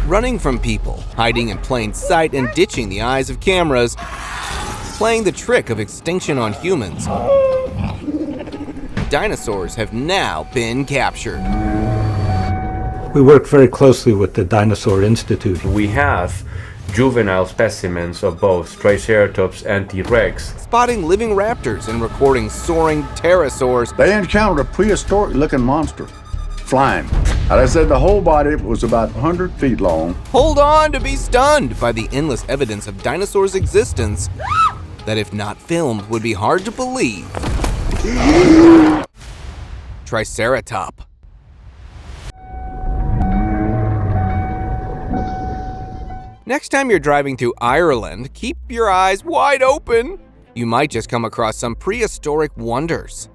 running from people, hiding in plain sight and ditching the eyes of cameras, playing the trick of extinction on humans. Dinosaurs have now been captured. We work very closely with the Dinosaur Institute. We have juvenile specimens of both Triceratops and T-Rex. Spotting living raptors and recording soaring pterosaurs. They encountered a prehistoric-looking monster, flying. As I said, the whole body was about 100 feet long. Hold on to be stunned by the endless evidence of dinosaurs' existence that, if not filmed, would be hard to believe. Triceratops. Next time you're driving through Ireland, keep your eyes wide open. You might just come across some prehistoric wonders.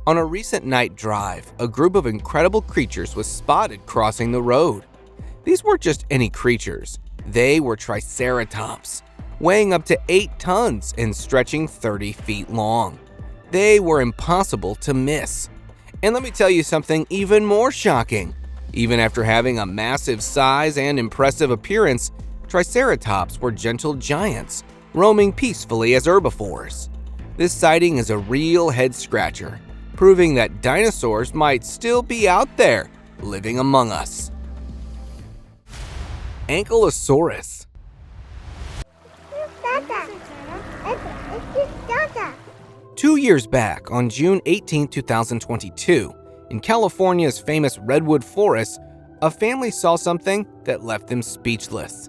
On a recent night drive, a group of incredible creatures was spotted crossing the road. These weren't just any creatures. They were Triceratops, weighing up to 8 tons and stretching 30 feet long. They were impossible to miss. And let me tell you something even more shocking. Even after having a massive size and impressive appearance, Triceratops were gentle giants, roaming peacefully as herbivores. This sighting is a real head-scratcher, proving that dinosaurs might still be out there, living among us. Ankylosaurus. Two years back, on June 18, 2022, in California's famous redwood forest, a family saw something that left them speechless.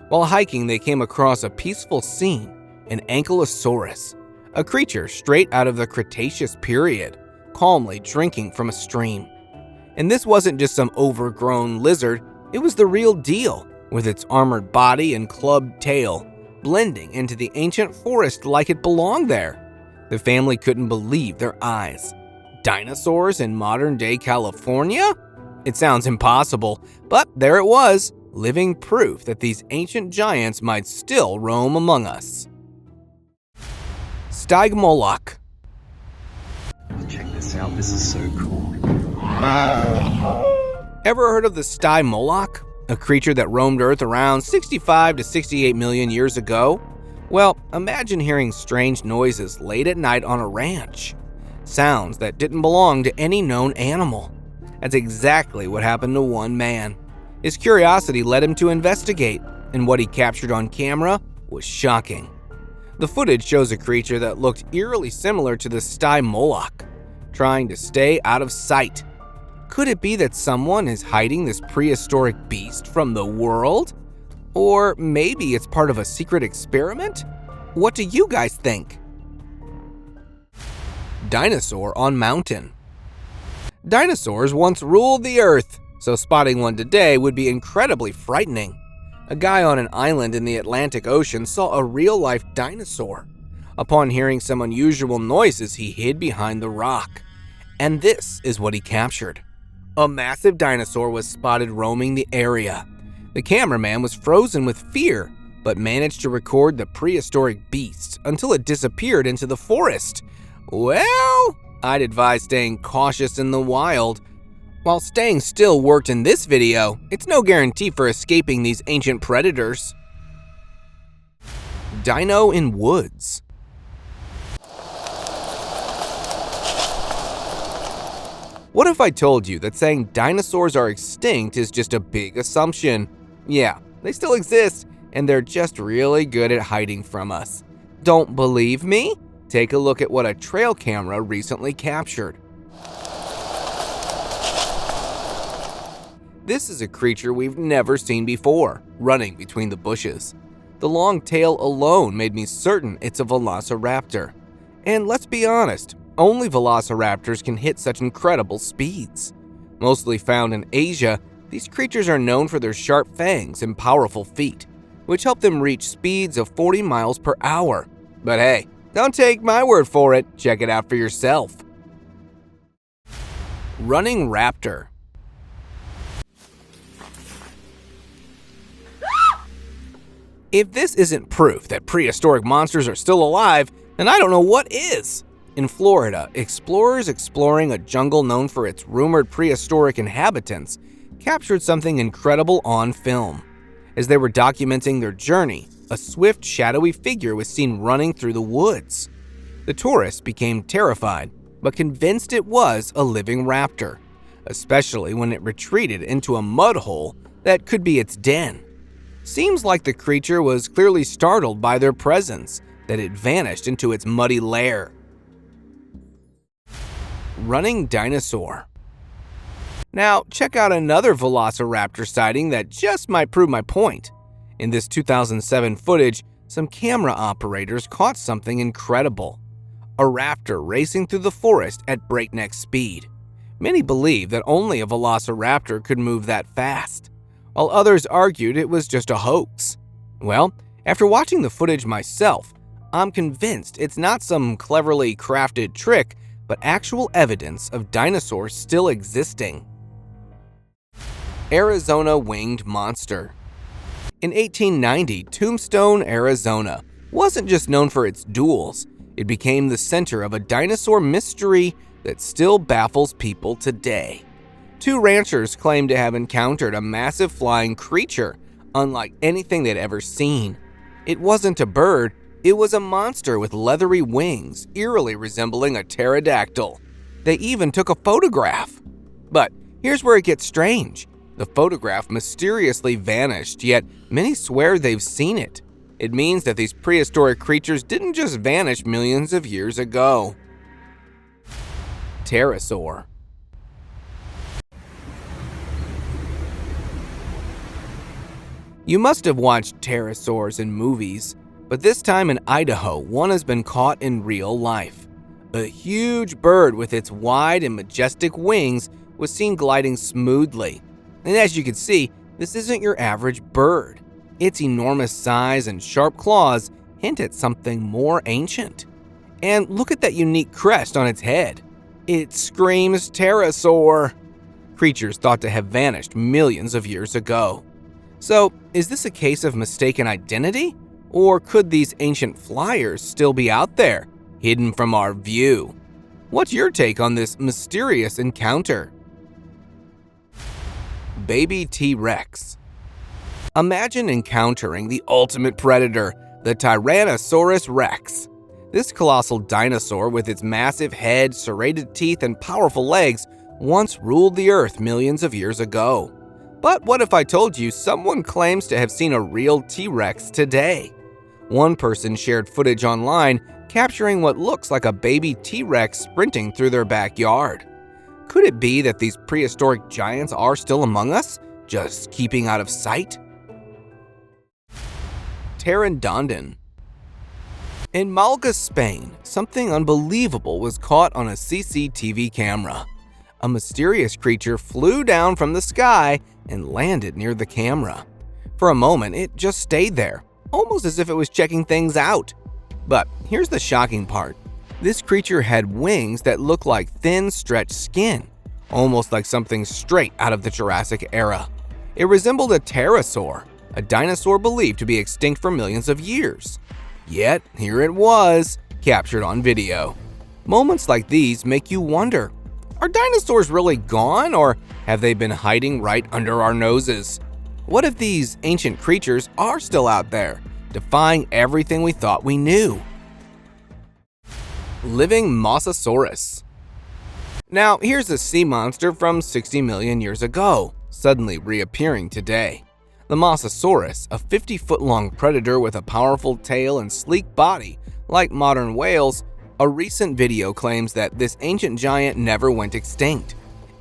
While hiking, they came across a peaceful scene, an Ankylosaurus, a creature straight out of the Cretaceous period, calmly drinking from a stream. And this wasn't just some overgrown lizard, it was the real deal, with its armored body and clubbed tail, blending into the ancient forest like it belonged there. The family couldn't believe their eyes. Dinosaurs in modern-day California? It sounds impossible, but there it was, living proof that these ancient giants might still roam among us. Styrymoloch. Check this out, this is so cool. Ever heard of the Styrymoloch? A creature that roamed Earth around 65 to 68 million years ago? Well, imagine hearing strange noises late at night on a ranch. Sounds that didn't belong to any known animal. That's exactly what happened to one man. His curiosity led him to investigate, and what he captured on camera was shocking. The footage shows a creature that looked eerily similar to the Styrymoloch, trying to stay out of sight. Could it be that someone is hiding this prehistoric beast from the world? Or maybe it's part of a secret experiment? What do you guys think? Dinosaur on mountain. Dinosaurs once ruled the earth, so spotting one today would be incredibly frightening. A guy on an island in the Atlantic Ocean saw a real-life dinosaur. Upon hearing some unusual noises, he hid behind the rock. And this is what he captured. A massive dinosaur was spotted roaming the area. The cameraman was frozen with fear, but managed to record the prehistoric beast until it disappeared into the forest. Well, I'd advise staying cautious in the wild. While staying still worked in this video, it's no guarantee for escaping these ancient predators. Dino in woods. What if I told you that saying dinosaurs are extinct is just a big assumption? Yeah, they still exist, and they're just really good at hiding from us. Don't believe me? Take a look at what a trail camera recently captured. This is a creature we've never seen before, running between the bushes. The long tail alone made me certain it's a Velociraptor. And let's be honest, only Velociraptors can hit such incredible speeds. Mostly found in Asia, these creatures are known for their sharp fangs and powerful feet, which help them reach speeds of 40 miles per hour. But hey, don't take my word for it, check it out for yourself. Running raptor. If this isn't proof that prehistoric monsters are still alive, then I don't know what is. In Florida, explorers exploring a jungle known for its rumored prehistoric inhabitants captured something incredible on film. As they were documenting their journey, a swift, shadowy figure was seen running through the woods. The tourists became terrified, but convinced it was a living raptor, especially when it retreated into a mud hole that could be its den. Seems like the creature was clearly startled by their presence, that it vanished into its muddy lair. Running dinosaur. Now, check out another Velociraptor sighting that just might prove my point. In this 2007 footage, some camera operators caught something incredible. A raptor racing through the forest at breakneck speed. Many believe that only a Velociraptor could move that fast, while others argued it was just a hoax. Well, after watching the footage myself, I'm convinced it's not some cleverly crafted trick, but actual evidence of dinosaurs still existing. Arizona winged monster. In 1890, Tombstone, Arizona wasn't just known for its duels, it became the center of a dinosaur mystery that still baffles people today. Two ranchers claimed to have encountered a massive flying creature, unlike anything they'd ever seen. It wasn't a bird, it was a monster with leathery wings, eerily resembling a pterodactyl. They even took a photograph. But here's where it gets strange. The photograph mysteriously vanished, yet many swear they've seen it. It means that these prehistoric creatures didn't just vanish millions of years ago. Pterosaur. You must have watched pterosaurs in movies, but this time in Idaho, one has been caught in real life. A huge bird with its wide and majestic wings was seen gliding smoothly. And as you can see, this isn't your average bird. Its enormous size and sharp claws hint at something more ancient. And look at that unique crest on its head. It screams pterosaur. Creatures thought to have vanished millions of years ago. So, is this a case of mistaken identity? Or could these ancient flyers still be out there, hidden from our view? What's your take on this mysterious encounter? Baby T-Rex. Imagine encountering the ultimate predator, the Tyrannosaurus rex. This colossal dinosaur with its massive head, serrated teeth, and powerful legs once ruled the earth millions of years ago. But what if I told you someone claims to have seen a real T-Rex today? One person shared footage online capturing what looks like a baby T-Rex sprinting through their backyard. Could it be that these prehistoric giants are still among us, just keeping out of sight? Pteranodon. In Malaga, Spain, something unbelievable was caught on a CCTV camera. A mysterious creature flew down from the sky and landed near the camera. For a moment, it just stayed there, almost as if it was checking things out. But here's the shocking part. This creature had wings that looked like thin, stretched skin, almost like something straight out of the Jurassic era. It resembled a pterosaur, a dinosaur believed to be extinct for millions of years. Yet, here it was, captured on video. Moments like these make you wonder, are dinosaurs really gone, or have they been hiding right under our noses? What if these ancient creatures are still out there, defying everything we thought we knew? Living mosasaurus. Now, here's a sea monster from 60 million years ago, suddenly reappearing today. The mosasaurus, a 50-foot-long predator with a powerful tail and sleek body, like modern whales, a recent video claims that this ancient giant never went extinct.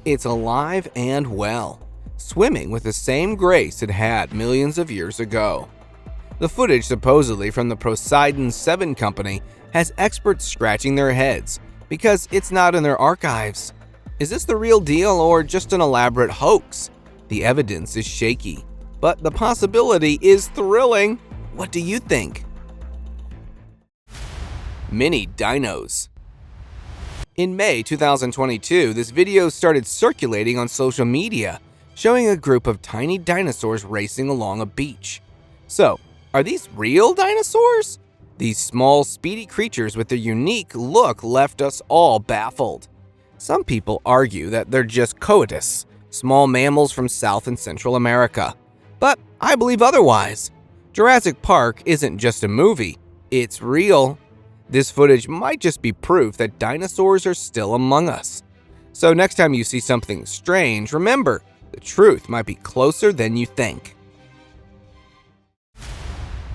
It's alive and well, swimming with the same grace it had millions of years ago. The footage, supposedly from the Poseidon 7 company, has experts scratching their heads because it's not in their archives. Is this the real deal or just an elaborate hoax? The evidence is shaky, but the possibility is thrilling. What do you think? Mini dinos. In May 2022, this video started circulating on social media, showing a group of tiny dinosaurs racing along a beach. So, are these real dinosaurs? These small, speedy creatures with their unique look left us all baffled. Some people argue that they're just coatus, small mammals from South and Central America. But I believe otherwise. Jurassic Park isn't just a movie, it's real. This footage might just be proof that dinosaurs are still among us. So next time you see something strange, remember, the truth might be closer than you think.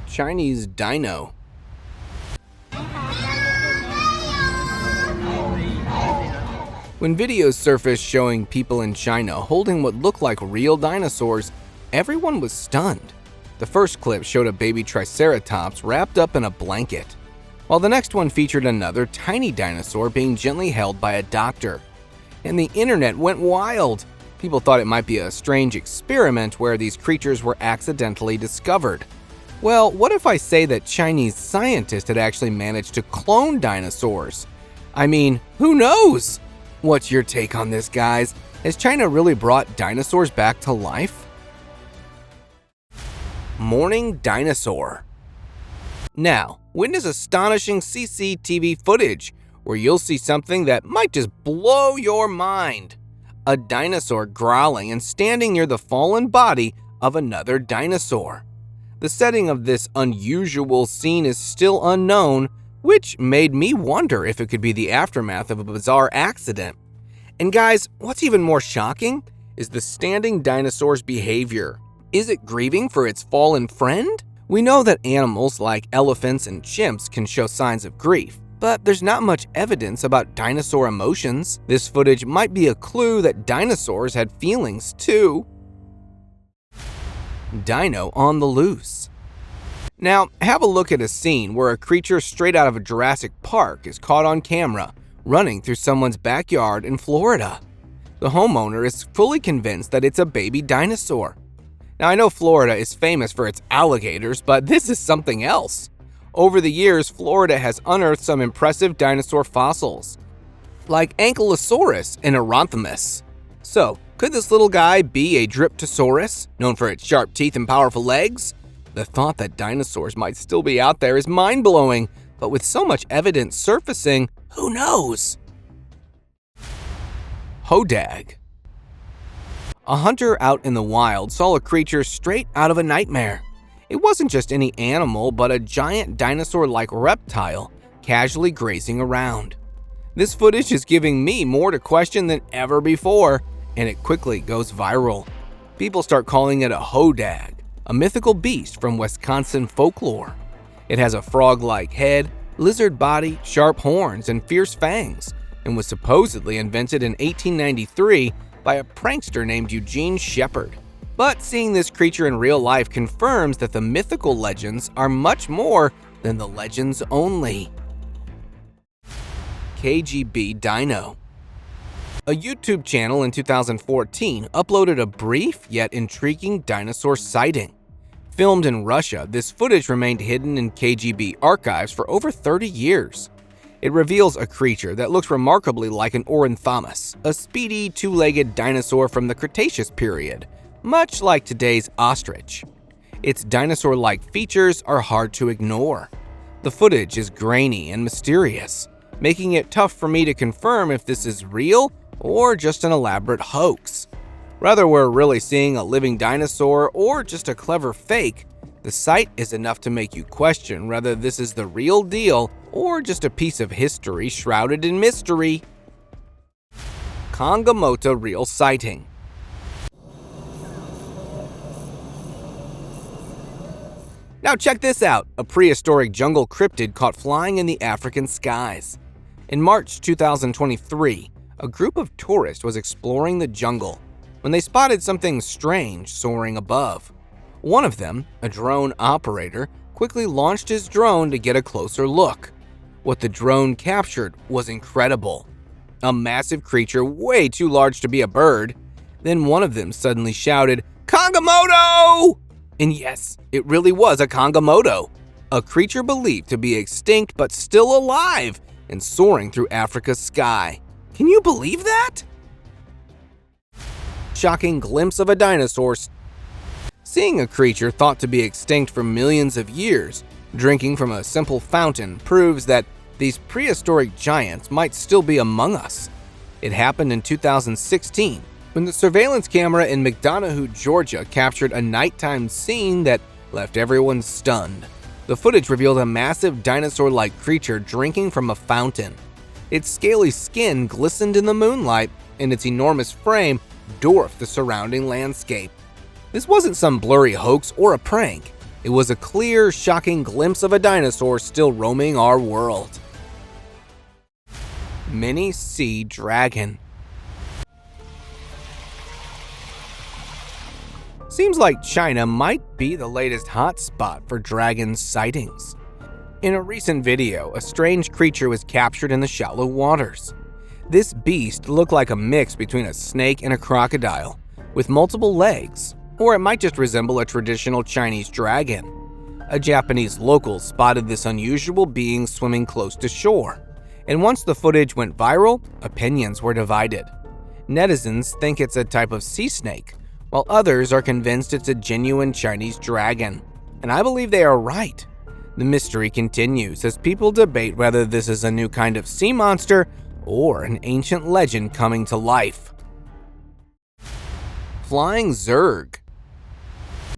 Chinese dino. When videos surfaced showing people in China holding what looked like real dinosaurs, everyone was stunned. The first clip showed a baby Triceratops wrapped up in a blanket, while the next one featured another tiny dinosaur being gently held by a doctor. And the internet went wild. People thought it might be a strange experiment where these creatures were accidentally discovered. Well, what if I say that Chinese scientists had actually managed to clone dinosaurs? I mean, who knows? What's your take on this, guys? Has China really brought dinosaurs back to life? Mourning dinosaur. Now, witness astonishing CCTV footage where you'll see something that might just blow your mind. A dinosaur growling and standing near the fallen body of another dinosaur. The setting of this unusual scene is still unknown, which made me wonder if it could be the aftermath of a bizarre accident. And guys, what's even more shocking is the standing dinosaur's behavior. Is it grieving for its fallen friend? We know that animals like elephants and chimps can show signs of grief, but there's not much evidence about dinosaur emotions. This footage might be a clue that dinosaurs had feelings too. Dino on the loose. Now, have a look at a scene where a creature straight out of a Jurassic Park is caught on camera running through someone's backyard in Florida. The homeowner is fully convinced that it's a baby dinosaur. Now, I know Florida is famous for its alligators, but this is something else. Over the years, Florida has unearthed some impressive dinosaur fossils, like Ankylosaurus and Oronthmus. So, could this little guy be a Dryptosaurus, known for its sharp teeth and powerful legs? The thought that dinosaurs might still be out there is mind-blowing, but with so much evidence surfacing, who knows? Hodag. A hunter out in the wild saw a creature straight out of a nightmare. It wasn't just any animal, but a giant dinosaur-like reptile casually grazing around. This footage is giving me more to question than ever before, and it quickly goes viral. People start calling it a Hodag, a mythical beast from Wisconsin folklore. It has a frog-like head, lizard body, sharp horns, and fierce fangs, and was supposedly invented in 1893 by a prankster named Eugene Shepard. But seeing this creature in real life confirms that the mythical legends are much more than the legends only. KGB Dino. A YouTube channel in 2014 uploaded a brief yet intriguing dinosaur sighting. Filmed in Russia, this footage remained hidden in KGB archives for over 30 years. It reveals a creature that looks remarkably like an Ornithomus, a speedy, two-legged dinosaur from the Cretaceous period, much like today's ostrich. Its dinosaur-like features are hard to ignore. The footage is grainy and mysterious, making it tough for me to confirm if this is real or just an elaborate hoax. Whether we're really seeing a living dinosaur or just a clever fake, the sight is enough to make you question whether this is the real deal or just a piece of history shrouded in mystery. Kongamato real sighting. Now check this out, a prehistoric jungle cryptid caught flying in the African skies. In March 2023, a group of tourists was exploring the jungle when they spotted something strange soaring above. One of them, a drone operator, quickly launched his drone to get a closer look. What the drone captured was incredible. A massive creature way too large to be a bird. Then one of them suddenly shouted, "Kongamato!" And yes, it really was a Kongamato, a creature believed to be extinct but still alive and soaring through Africa's sky. Can you believe that? Shocking glimpse of a dinosaur. Seeing a creature thought to be extinct for millions of years drinking from a simple fountain proves that these prehistoric giants might still be among us. It happened in 2016 when the surveillance camera in McDonough, Georgia captured a nighttime scene that left everyone stunned. The footage revealed a massive dinosaur-like creature drinking from a fountain. Its scaly skin glistened in the moonlight, and its enormous frame dwarfed the surrounding landscape. This wasn't some blurry hoax or a prank. It was a clear, shocking glimpse of a dinosaur still roaming our world. Mini sea dragon. Seems like China might be the latest hotspot for dragon sightings. In a recent video, a strange creature was captured in the shallow waters. This beast looked like a mix between a snake and a crocodile, with multiple legs, or it might just resemble a traditional Chinese dragon. A Japanese local spotted this unusual being swimming close to shore, and once the footage went viral, opinions were divided. Netizens think it's a type of sea snake, while others are convinced it's a genuine Chinese dragon. And I believe they are right. The mystery continues as people debate whether this is a new kind of sea monster or an ancient legend coming to life. Flying Zerg.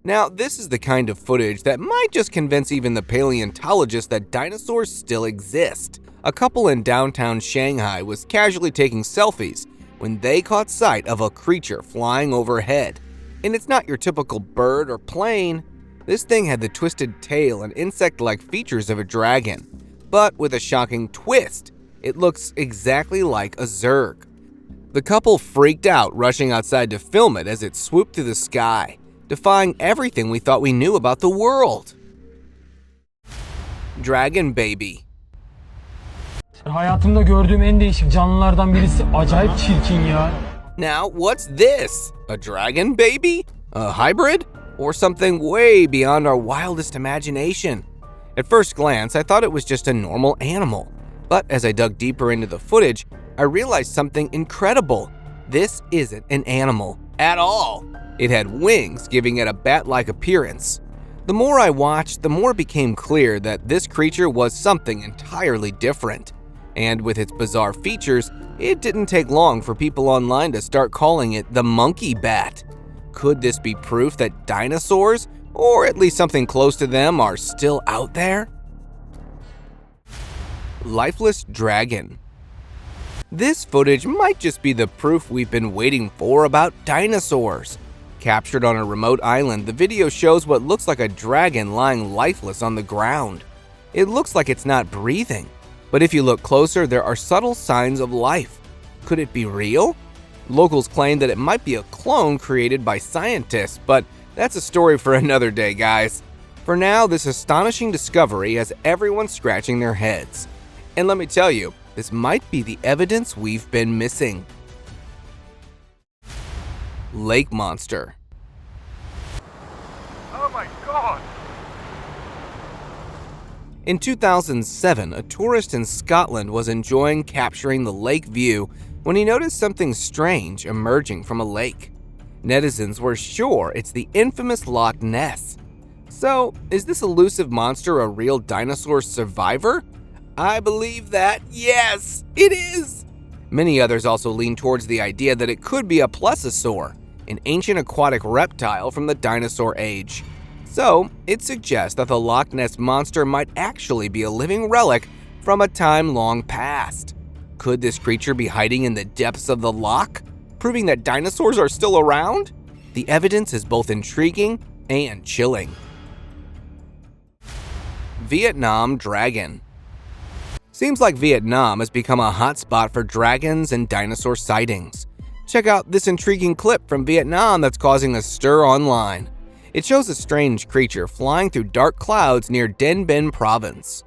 Now, this is the kind of footage that might just convince even the paleontologists that dinosaurs still exist. A couple in downtown Shanghai was casually taking selfies when they caught sight of a creature flying overhead. And it's not your typical bird or plane. This thing had the twisted tail and insect-like features of a dragon, but with a shocking twist. It looks exactly like a Zerg. The couple freaked out, rushing outside to film it as it swooped through the sky, defying everything we thought we knew about the world. Dragon baby. Hayatımda gördüğüm en değişik canlılardan birisi. Acayip çirkin ya. Now, what's this? A dragon baby? A hybrid? Or something way beyond our wildest imagination? At first glance, I thought it was just a normal animal. But as I dug deeper into the footage, I realized something incredible. This isn't an animal at all. It had wings, giving it a bat-like appearance. The more I watched, the more it became clear that this creature was something entirely different. And with its bizarre features, it didn't take long for people online to start calling it the monkey bat. Could this be proof that dinosaurs, or at least something close to them, are still out there? Lifeless dragon. This footage might just be the proof we've been waiting for about dinosaurs. Captured on a remote island, the video shows what looks like a dragon lying lifeless on the ground. It looks like it's not breathing, but if you look closer, there are subtle signs of life. Could it be real? Locals claim that it might be a clone created by scientists, but that's a story for another day, guys. For now, this astonishing discovery has everyone scratching their heads. And let me tell you, this might be the evidence we've been missing. Lake monster. Oh my god! In 2007, a tourist in Scotland was enjoying capturing the lake view when he noticed something strange emerging from a lake. Netizens were sure it's the infamous Loch Ness. So, is this elusive monster a real dinosaur survivor? I believe that, yes, it is! Many others also lean towards the idea that it could be a plesiosaur, an ancient aquatic reptile from the dinosaur age. So, it suggests that the Loch Ness monster might actually be a living relic from a time long past. Could this creature be hiding in the depths of the loch, proving that dinosaurs are still around? The evidence is both intriguing and chilling. Vietnam dragon. Seems like Vietnam has become a hotspot for dragons and dinosaur sightings. Check out this intriguing clip from Vietnam that's causing a stir online. It shows a strange creature flying through dark clouds near Dien Bien province.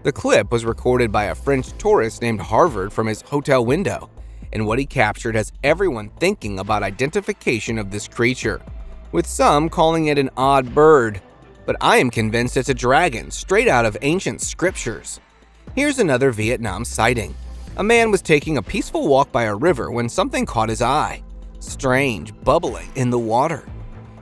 The clip was recorded by a French tourist named Harvard from his hotel window, and what he captured has everyone thinking about identification of this creature, with some calling it an odd bird. But I am convinced it's a dragon straight out of ancient scriptures. Here's another Vietnam sighting. A man was taking a peaceful walk by a river when something caught his eye. Strange bubbling in the water.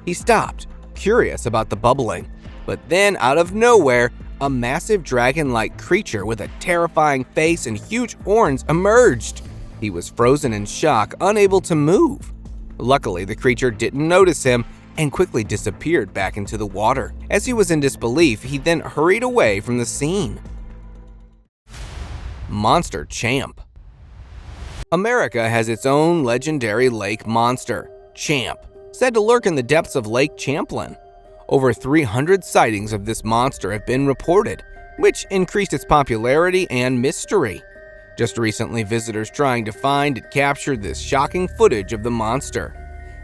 He stopped, curious about the bubbling, but then out of nowhere, a massive dragon-like creature with a terrifying face and huge horns emerged. He was frozen in shock, unable to move. Luckily, the creature didn't notice him and quickly disappeared back into the water. As he was in disbelief, he then hurried away from the scene. Monster Champ. America has its own legendary lake monster, Champ, said to lurk in the depths of Lake Champlain. Over 300 sightings of this monster have been reported, which increased its popularity and mystery. Just recently, visitors trying to find and capture this shocking footage of the monster.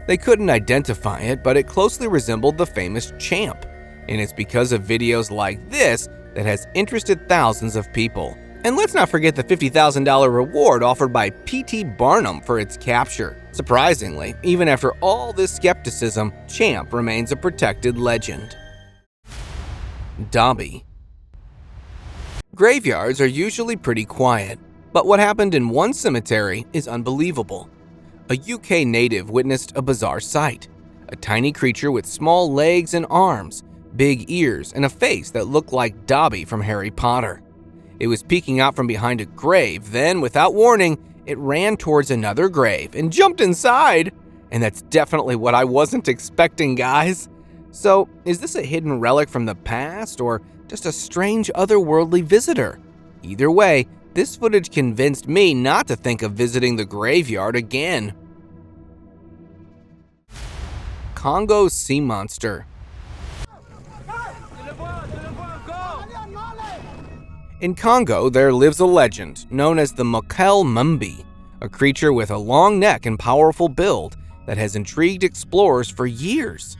They couldn't identify it, but it closely resembled the famous Champ, and it's because of videos like this that has interested thousands of people. And let's not forget the $50,000 reward offered by P.T. Barnum for its capture. Surprisingly, even after all this skepticism, Champ remains a protected legend. Dobby. Graveyards are usually pretty quiet, but what happened in one cemetery is unbelievable. A UK native witnessed a bizarre sight. A tiny creature with small legs and arms, big ears, and a face that looked like Dobby from Harry Potter. It was peeking out from behind a grave, then, without warning, it ran towards another grave and jumped inside. And that's definitely what I wasn't expecting, guys. So, is this a hidden relic from the past, or just a strange otherworldly visitor? Either way, this footage convinced me not to think of visiting the graveyard again. Congo sea monster. In Congo, there lives a legend known as the mythical Mumbi, a creature with a long neck and powerful build that has intrigued explorers for years.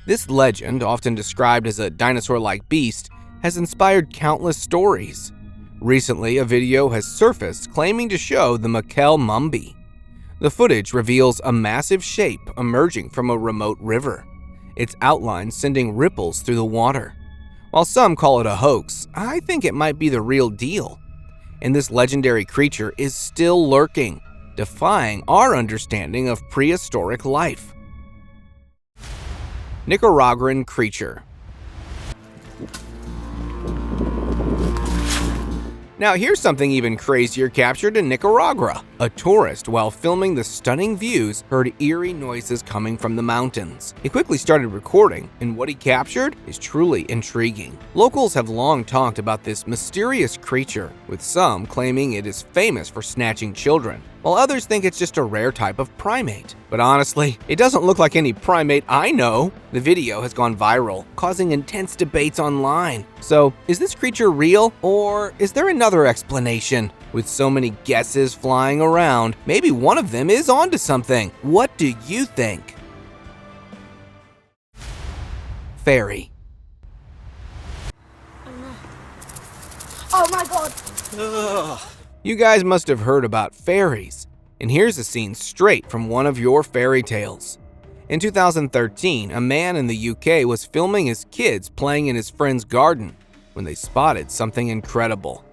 This legend, often described as a dinosaur-like beast, has inspired countless stories. Recently, a video has surfaced claiming to show the mythical Mumbi. The footage reveals a massive shape emerging from a remote river, its outline sending ripples through the water. While some call it a hoax, I think it might be the real deal. And this legendary creature is still lurking, defying our understanding of prehistoric life. Nicaraguan creature. Now here's something even crazier captured in Nicaragua. A tourist, while filming the stunning views, heard eerie noises coming from the mountains. He quickly started recording, and what he captured is truly intriguing. Locals have long talked about this mysterious creature, with some claiming it is famous for snatching children, while others think it's just a rare type of primate. But honestly, it doesn't look like any primate I know. The video has gone viral, causing intense debates online. So, is this creature real, or is there another explanation? With so many guesses flying around, maybe one of them is onto something. What do you think? Fairy. Oh my god! Ugh. You guys must have heard about fairies, and here's a scene straight from one of your fairy tales. In 2013, a man in the UK was filming his kids playing in his friend's garden when they spotted something incredible.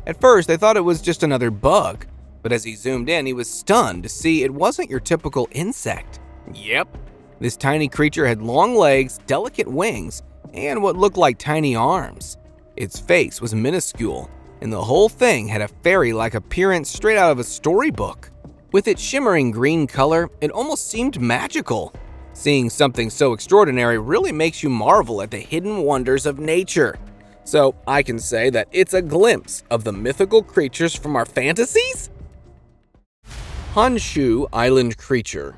At first, they thought it was just another bug, but as he zoomed in, he was stunned to see it wasn't your typical insect. Yep, this tiny creature had long legs, delicate wings, and what looked like tiny arms. Its face was minuscule, and the whole thing had a fairy-like appearance straight out of a storybook. With its shimmering green color, it almost seemed magical. Seeing something so extraordinary really makes you marvel at the hidden wonders of nature. So I can say that it's a glimpse of the mythical creatures from our fantasies? Honu Island creature.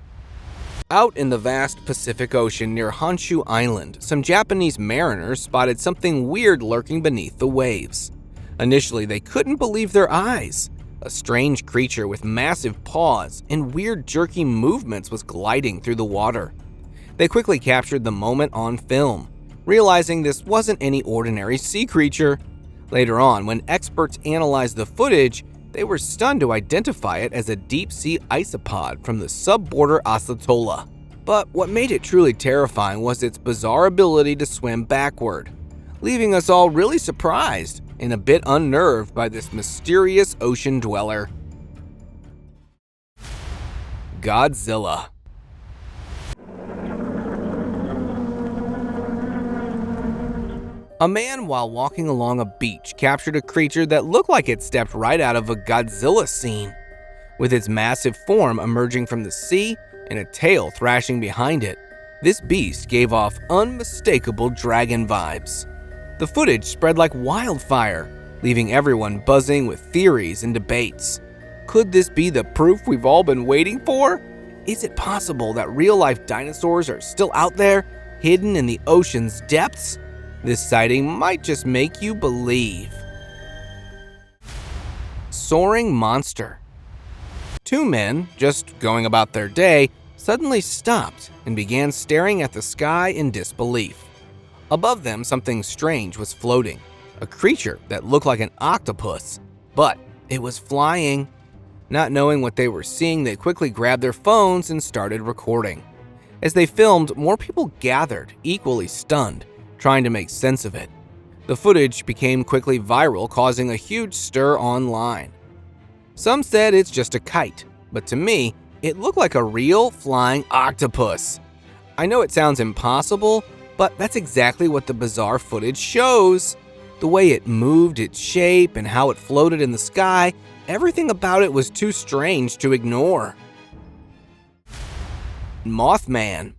Out in the vast Pacific Ocean near Honu Island, some Japanese mariners spotted something weird lurking beneath the waves. Initially, they couldn't believe their eyes. A strange creature with massive paws and weird jerky movements was gliding through the water. They quickly captured the moment on film, realizing this wasn't any ordinary sea creature. Later on, when experts analyzed the footage, they were stunned to identify it as a deep-sea isopod from the subborder Acetola. But what made it truly terrifying was its bizarre ability to swim backward, leaving us all really surprised and a bit unnerved by this mysterious ocean dweller. Godzilla. A man, while walking along a beach, captured a creature that looked like it stepped right out of a Godzilla scene. With its massive form emerging from the sea, and a tail thrashing behind it. This beast gave off unmistakable dragon vibes. The footage spread like wildfire, leaving everyone buzzing with theories and debates. Could this be the proof we've all been waiting for? Is it possible that real-life dinosaurs are still out there, hidden in the ocean's depths? This sighting might just make you believe. Soaring monster. Two men, just going about their day, suddenly stopped and began staring at the sky in disbelief. Above them, something strange was floating, a creature that looked like an octopus, but it was flying. Not knowing what they were seeing, they quickly grabbed their phones and started recording. As they filmed, more people gathered, equally stunned, trying to make sense of it. The footage became quickly viral, causing a huge stir online. Some said it's just a kite, but to me, it looked like a real flying octopus. I know it sounds impossible, but that's exactly what the bizarre footage shows. The way it moved, its shape, and how it floated in the sky, everything about it was too strange to ignore. Mothman.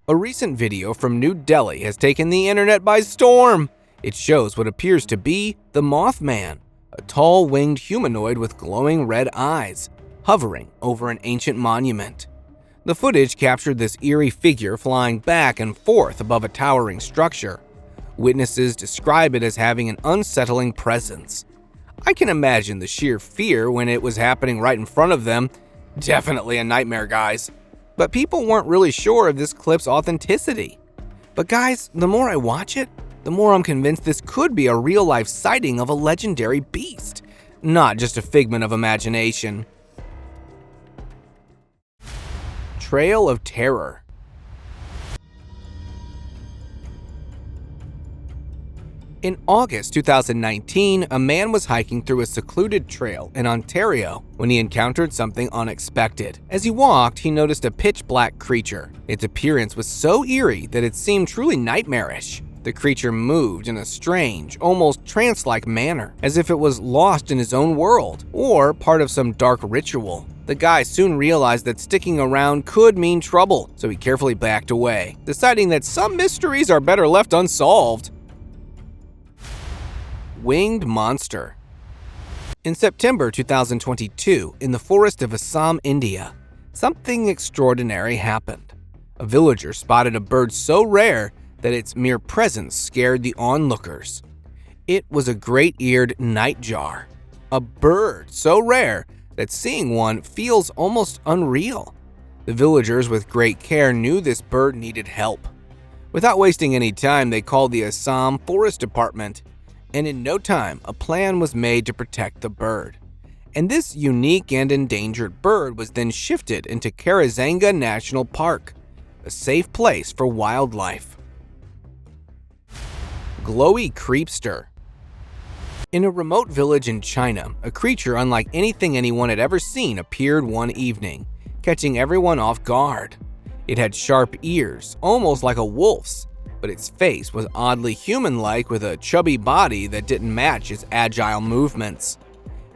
A recent video from New Delhi has taken the internet by storm. It shows what appears to be the Mothman, a tall winged humanoid with glowing red eyes, hovering over an ancient monument. The footage captured this eerie figure flying back and forth above a towering structure. Witnesses describe it as having an unsettling presence. I can imagine the sheer fear when it was happening right in front of them. Definitely a nightmare, guys. But people weren't really sure of this clip's authenticity. But guys, the more I watch it, the more I'm convinced this could be a real-life sighting of a legendary beast, not just a figment of imagination. Trail of Terror. In August 2019, a man was hiking through a secluded trail in Ontario when he encountered something unexpected. As he walked, he noticed a pitch-black creature. Its appearance was so eerie that it seemed truly nightmarish. The creature moved in a strange, almost trance-like manner, as if it was lost in his own world, or part of some dark ritual. The guy soon realized that sticking around could mean trouble, so he carefully backed away, deciding that some mysteries are better left unsolved. Winged monster. In September 2022, in the forest of Assam, India, something extraordinary happened. A villager spotted a bird so rare that its mere presence scared the onlookers. It was a great-eared nightjar, a bird so rare that seeing one feels almost unreal. The villagers, with great care, knew this bird needed help. Without wasting any time, they called the Assam Forest Department, and in no time, a plan was made to protect the bird. And this unique and endangered bird was then shifted into Karazanga National Park, a safe place for wildlife. Glowy Creepster. In a remote village in China, a creature unlike anything anyone had ever seen appeared one evening, catching everyone off guard. It had sharp ears, almost like a wolf's, but its face was oddly human-like with a chubby body that didn't match its agile movements.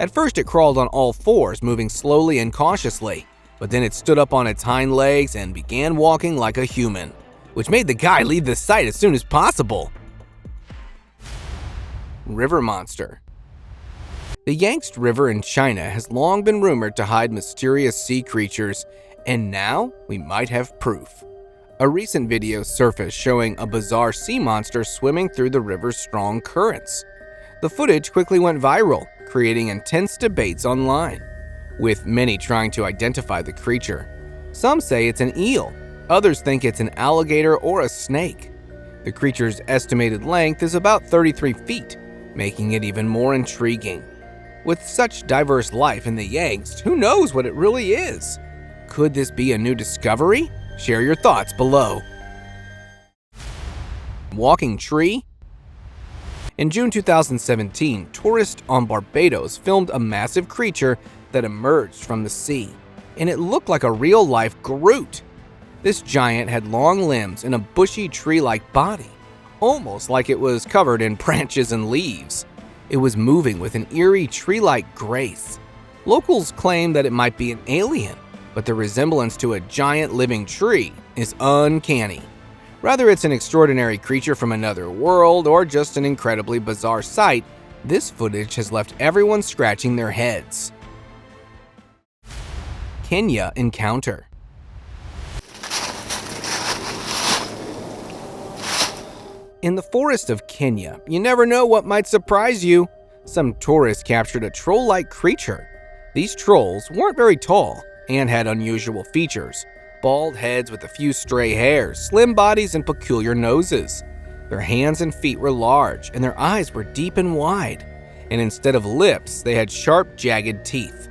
At first it crawled on all fours, moving slowly and cautiously, but then it stood up on its hind legs and began walking like a human, which made the guy leave the site as soon as possible. River monster. The Yangtze River in China has long been rumored to hide mysterious sea creatures, and now we might have proof. A recent video surfaced showing a bizarre sea monster swimming through the river's strong currents. The footage quickly went viral, creating intense debates online, with many trying to identify the creature. Some say it's an eel, others think it's an alligator or a snake. The creature's estimated length is about 33 feet, making it even more intriguing. With such diverse life in the Yangtze, who knows what it really is? Could this be a new discovery? Share your thoughts below. Walking tree? In June 2017, tourists on Barbados filmed a massive creature that emerged from the sea, and it looked like a real-life Groot. This giant had long limbs and a bushy tree-like body, almost like it was covered in branches and leaves. It was moving with an eerie tree-like grace. Locals claim that it might be an alien, but the resemblance to a giant living tree is uncanny. Whether it's an extraordinary creature from another world or just an incredibly bizarre sight, this footage has left everyone scratching their heads. Kenya encounter. In the forest of Kenya, you never know what might surprise you. Some tourists captured a troll-like creature. These trolls weren't very tall and had unusual features: bald heads with a few stray hairs, slim bodies, and peculiar noses. Their hands and feet were large, and their eyes were deep and wide. And instead of lips, they had sharp, jagged teeth.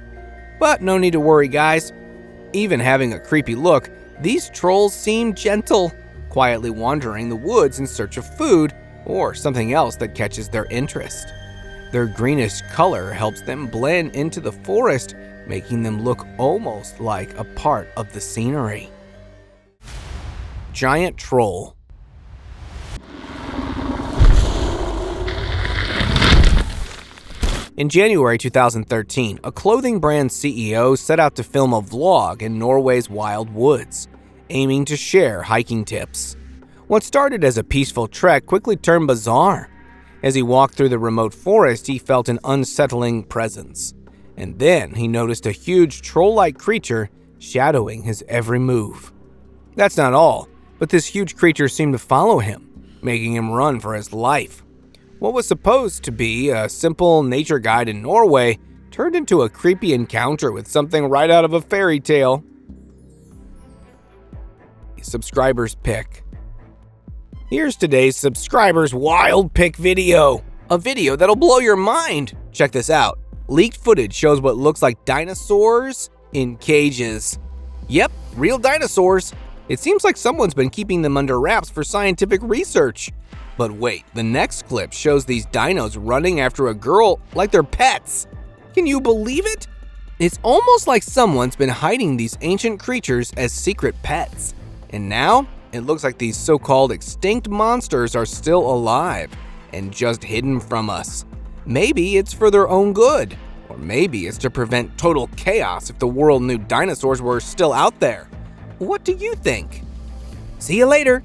But no need to worry, guys. Even having a creepy look, these trolls seemed gentle, quietly wandering the woods in search of food or something else that catches their interest. Their greenish color helps them blend into the forest, making them look almost like a part of the scenery. Giant troll. In January 2013, a clothing brand CEO set out to film a vlog in Norway's wild woods, aiming to share hiking tips. What started as a peaceful trek quickly turned bizarre. As he walked through the remote forest, he felt an unsettling presence. And then he noticed a huge troll-like creature shadowing his every move. That's not all, but this huge creature seemed to follow him, making him run for his life. What was supposed to be a simple nature guide in Norway turned into a creepy encounter with something right out of a fairy tale. Subscribers pick. Here's today's subscribers wild pick video. A video that'll blow your mind. Check this out. Leaked footage shows what looks like dinosaurs in cages. Yep, real dinosaurs. It seems like someone's been keeping them under wraps for scientific research. But wait, the next clip shows these dinos running after a girl like they're pets. Can you believe it? It's almost like someone's been hiding these ancient creatures as secret pets. And now, it looks like these so-called extinct monsters are still alive and just hidden from us. Maybe it's for their own good, or maybe it's to prevent total chaos if the world knew dinosaurs were still out there. What do you think? See you later!